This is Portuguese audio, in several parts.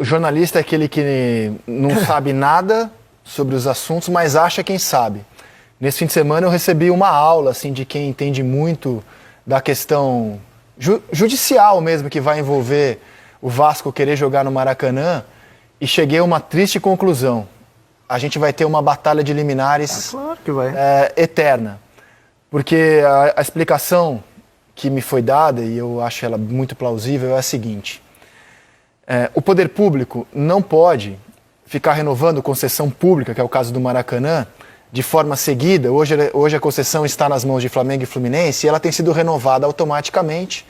O jornalista é aquele que não sabe nada sobre os assuntos, mas acha quem sabe. Nesse fim de semana eu recebi uma aula assim, de quem entende muito da questão judicial mesmo, que vai envolver o Vasco querer jogar no Maracanã, e cheguei a uma triste conclusão. A gente vai ter uma batalha de liminares claro que vai. Eterna. Porque a explicação que me foi dada, e eu acho ela muito plausível, é a seguinte. O poder público não pode ficar renovando concessão pública, que é o caso do Maracanã, de forma seguida. Hoje a concessão está nas mãos de Flamengo e Fluminense e ela tem sido renovada automaticamente.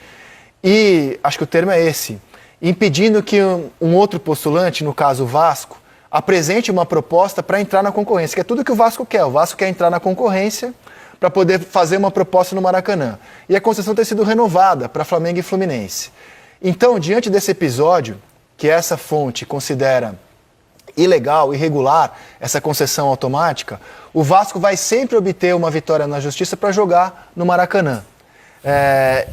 E acho que o termo é esse, impedindo que um outro postulante, no caso o Vasco, apresente uma proposta para entrar na concorrência, que é tudo que o Vasco quer. O Vasco quer entrar na concorrência para poder fazer uma proposta no Maracanã. E a concessão tem sido renovada para Flamengo e Fluminense. Então, diante desse episódio, que essa fonte considera ilegal, irregular, essa concessão automática, o Vasco vai sempre obter uma vitória na justiça para jogar no Maracanã.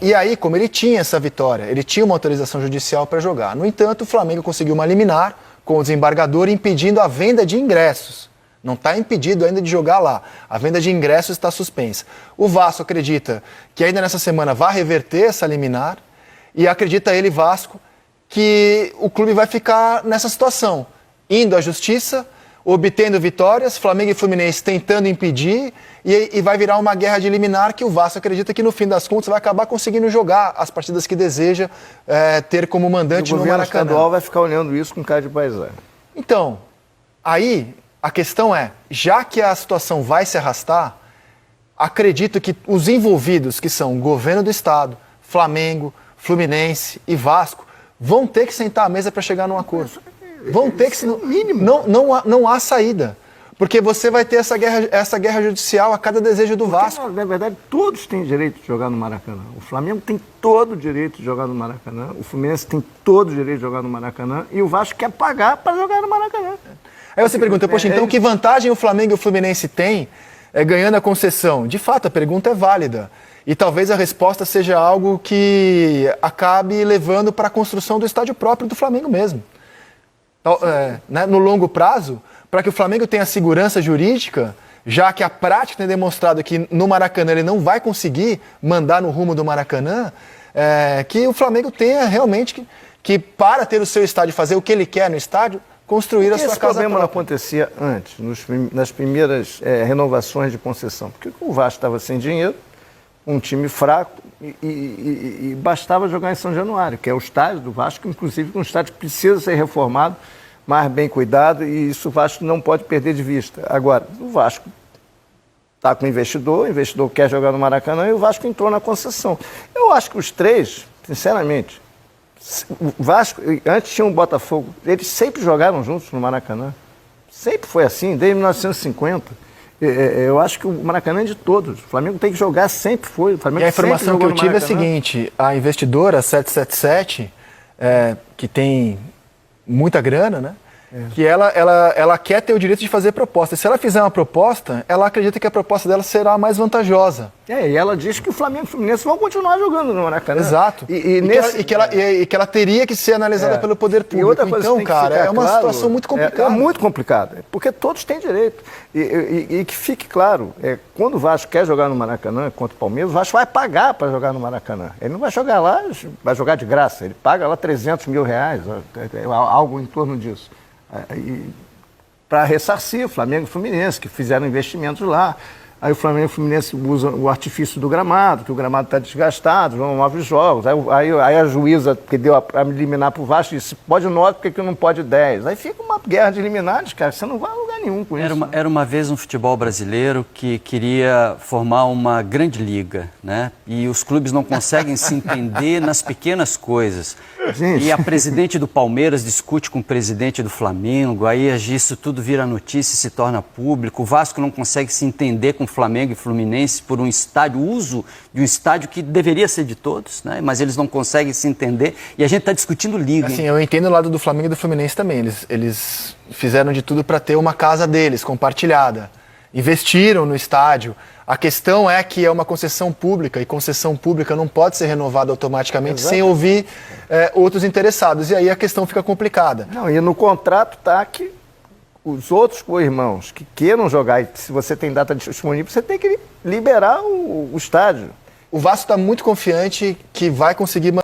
E aí, como ele tinha essa vitória, ele tinha uma autorização judicial para jogar. No entanto, o Flamengo conseguiu uma liminar com o desembargador impedindo a venda de ingressos. Não está impedido ainda de jogar lá. A venda de ingressos está suspensa. O Vasco acredita que ainda nessa semana vai reverter essa liminar e acredita ele, Vasco, que o clube vai ficar nessa situação, indo à justiça, obtendo vitórias, Flamengo e Fluminense tentando impedir, e vai virar uma guerra de liminar que o Vasco acredita que no fim das contas vai acabar conseguindo jogar as partidas que deseja ter como mandante no Maracanã. O governo estadual vai ficar olhando isso com cara de paisagem. Então, aí a questão é, já que a situação vai se arrastar, acredito que os envolvidos, que são o governo do estado, Flamengo, Fluminense e Vasco, vão ter que sentar à mesa para chegar num acordo. Vão ter que... Não há saída. Porque você vai ter essa guerra judicial a cada desejo do Vasco. Na verdade, todos têm direito de jogar no Maracanã. O Flamengo tem todo o direito de jogar no Maracanã. O Fluminense tem todo o direito de jogar no Maracanã. E o Vasco quer pagar para jogar no Maracanã. Aí você pergunta, poxa, então que vantagem o Flamengo e o Fluminense têm ganhando a concessão? De fato, a pergunta é válida. E talvez a resposta seja algo que acabe levando para a construção do estádio próprio do Flamengo mesmo. No longo prazo, para que o Flamengo tenha segurança jurídica, já que a prática tem demonstrado que no Maracanã ele não vai conseguir mandar no rumo do Maracanã, que o Flamengo tenha realmente que para ter o seu estádio, fazer o que ele quer no estádio, construir a sua casa própria. Esse problema não acontecia antes, nas primeiras renovações de concessão, porque o Vasco estava sem dinheiro, um time fraco, e bastava jogar em São Januário, que é o estádio do Vasco, inclusive um estádio que precisa ser reformado, mais bem cuidado, e isso o Vasco não pode perder de vista. Agora, o Vasco está com o investidor quer jogar no Maracanã, e o Vasco entrou na concessão. Eu acho que os três, sinceramente, o Vasco, antes tinha o Botafogo, eles sempre jogaram juntos no Maracanã. Sempre foi assim, desde 1950. Eu acho que o Maracanã é de todos. O Flamengo tem que jogar, sempre foi. O Flamengo e a informação que eu tive é a seguinte, a investidora 777, que tem muita grana, né? Que ela quer ter o direito de fazer proposta. E se ela fizer uma proposta, ela acredita que a proposta dela será mais vantajosa. E ela diz que o Flamengo e o Fluminense vão continuar jogando no Maracanã. Exato. E que ela teria que ser analisada pelo poder público. E outra coisa então, cara, é uma situação muito complicada. É muito complicada, porque todos têm direito. E que fique claro, quando o Vasco quer jogar no Maracanã contra o Palmeiras, o Vasco vai pagar para jogar no Maracanã. Ele não vai jogar lá, vai jogar de graça. Ele paga lá 300 mil reais, algo em torno disso. Para ressarcir o Flamengo e o Fluminense, que fizeram investimentos lá. Aí o Flamengo e o Fluminense usam o artifício do gramado, que o gramado está desgastado, vão 9 jogos. Aí a juíza que deu a liminar para o Vasco disse, pode 9, por que não pode 10? Aí fica uma guerra de liminares, cara, você não vai a lugar nenhum com isso. Era uma vez um futebol brasileiro que queria formar uma grande liga, né? E os clubes não conseguem se entender nas pequenas coisas. Gente. E a presidente do Palmeiras discute com o presidente do Flamengo, aí isso tudo vira notícia e se torna público. O Vasco não consegue se entender com Flamengo e Fluminense por um estádio, uso de um estádio que deveria ser de todos, né? Mas eles não conseguem se entender e a gente está discutindo liga. Assim, eu entendo o lado do Flamengo e do Fluminense também. Eles fizeram de tudo para ter uma casa deles, compartilhada. investiram no estádio. A questão é que é uma concessão pública, e concessão pública não pode ser renovada automaticamente sem ouvir outros interessados. E aí a questão fica complicada. Não, e no contrato está que os outros co-irmãos que queiram jogar, e se você tem data disponível, você tem que liberar o estádio. O Vasco está muito confiante que vai conseguir...